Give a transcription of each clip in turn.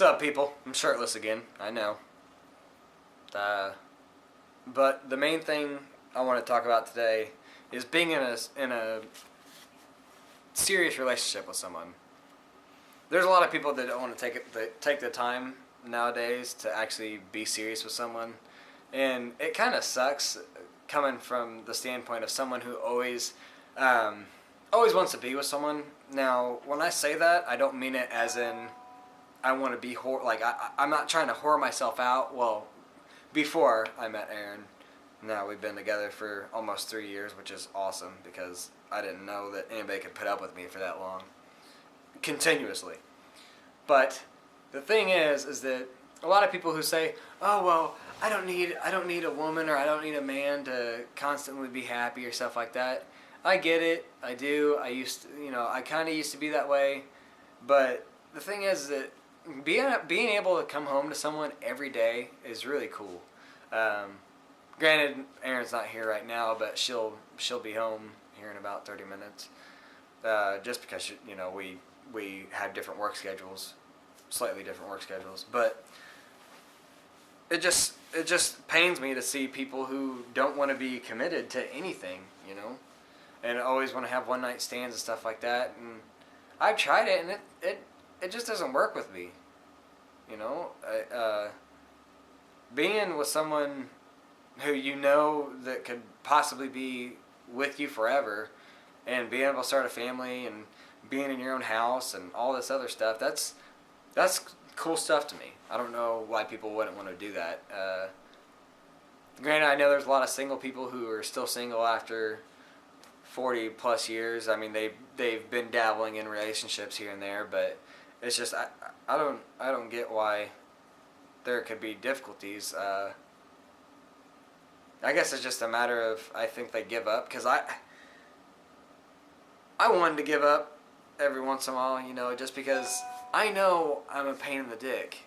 What's up, people? I'm shirtless again. I know. But the main thing I want to talk about today is being in a serious relationship with someone. There's a lot of people that don't want to take the time nowadays to actually be serious with someone, and it kind of sucks coming from the standpoint of someone who always wants to be with someone. Now, when I say that, I don't mean it as in I want to be I'm not trying to whore myself out. Well, before I met Aaron, now we've been together for almost 3 years, which is awesome because I didn't know that anybody could put up with me for that long, continuously. But the thing is that a lot of people who say, "Oh well, I don't need a woman or I don't need a man to constantly be happy," or stuff like that. I get it. I do. I kind of used to be that way, but the thing is that being able to come home to someone every day is really cool. Granted, Erin's not here right now, but she'll be home here in about 30 minutes. Just because we have different work schedules, slightly different work schedules, but it just pains me to see people who don't want to be committed to anything, and always want to have one night stands and stuff like that. And I've tried it, and it just doesn't work with me. Being with someone who that could possibly be with you forever, and being able to start a family and being in your own house and all this other stuff, that's cool stuff to me. I don't know why people wouldn't want to do that. Granted, I know there's a lot of single people who are still single after 40 plus years. I mean, they've been dabbling in relationships here and there, but it's just I don't get why there could be difficulties. I guess it's just a matter of, I think they give up, because I wanted to give up every once in a while, just because I know I'm a pain in the dick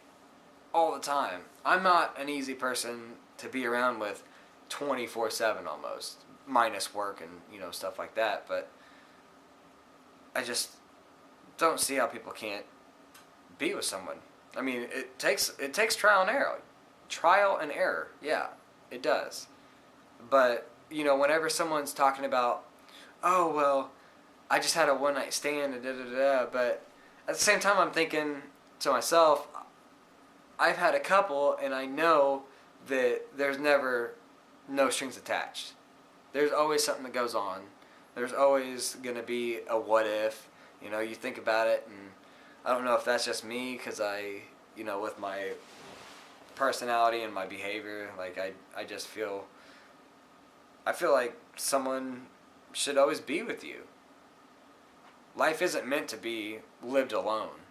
all the time. I'm not an easy person to be around with 24/7 almost, minus work and stuff like that, but I just don't see how people can't be with someone. I mean, it takes trial and error. Trial and error, yeah, it does. But, whenever someone's talking about, "Oh, well, I just had a one night stand," and da-da-da-da, but at the same time I'm thinking to myself, I've had a couple, and I know that there's never no strings attached. There's always something that goes on. There's always going to be a what if. You think about it, and I don't know if that's just me, because with my personality and my behavior, like I just feel like someone should always be with you. Life isn't meant to be lived alone.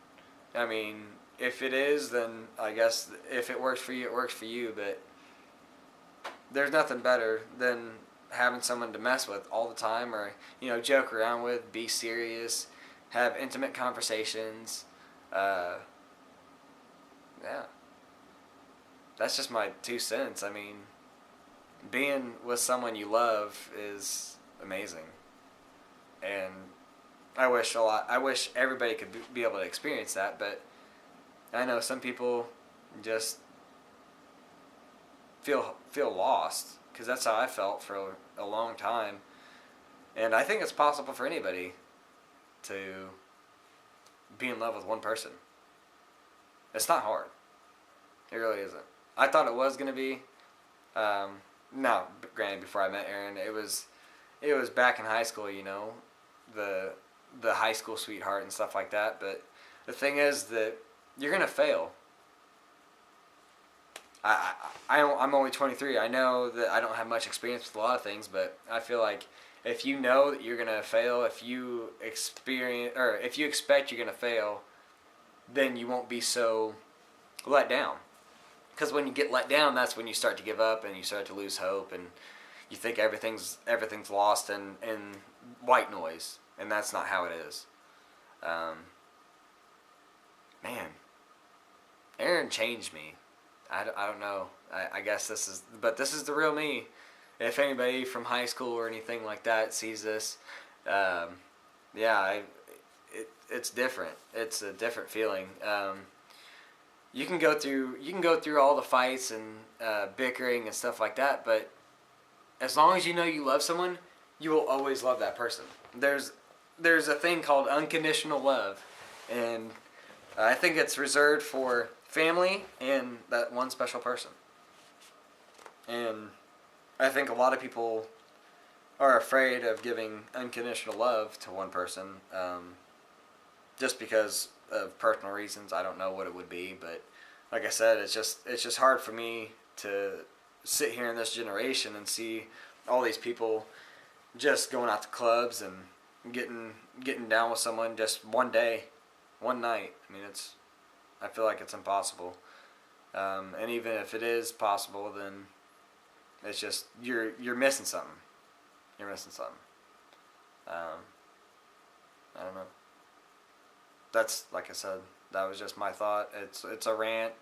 I mean, if it is, then I guess if it works for you, it works for you, but there's nothing better than having someone to mess with all the time, or joke around with, be serious, have intimate conversations. Yeah, that's just my 2 cents. I mean, being with someone you love is amazing, and I wish everybody could be able to experience that, but I know some people just feel lost, because that's how I felt for a long time. And I think it's possible for anybody to be in love with one person. It's not hard. It really isn't. I thought it was going to be. No, granted, before I met Aaron, it was back in high school, the high school sweetheart and stuff like that. But the thing is that you're going to fail. I'm only 23. I know that I don't have much experience with a lot of things, but I feel like if you know that you're gonna fail, if you expect you're gonna fail, then you won't be so let down. Because when you get let down, that's when you start to give up and you start to lose hope, and you think everything's lost in white noise, and that's not how it is. Man, Aaron changed me. I don't know. I guess this is the real me. If anybody from high school or anything like that sees this, it's different. It's a different feeling. you can go through all the fights and bickering and stuff like that, but as long as you know you love someone, you will always love that person. There's a thing called unconditional love, and I think it's reserved for family and that one special person. And I think a lot of people are afraid of giving unconditional love to one person, just because of personal reasons. I don't know what it would be, but like I said, it's just hard for me to sit here in this generation and see all these people just going out to clubs and getting down with someone just one day, one night. I mean, I feel like it's impossible. And even if it is possible, then it's just you're missing something. You're missing something. I don't know. That's, like I said, that was just my thought. It's a rant.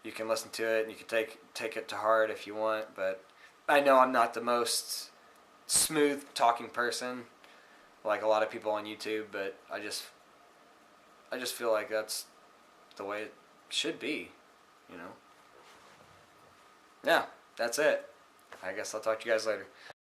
You can listen to it and you can take it to heart if you want, but I know I'm not the most smooth talking person like a lot of people on YouTube, but I just feel like that's the way it should be, you know. Yeah, that's it. I guess I'll talk to you guys later.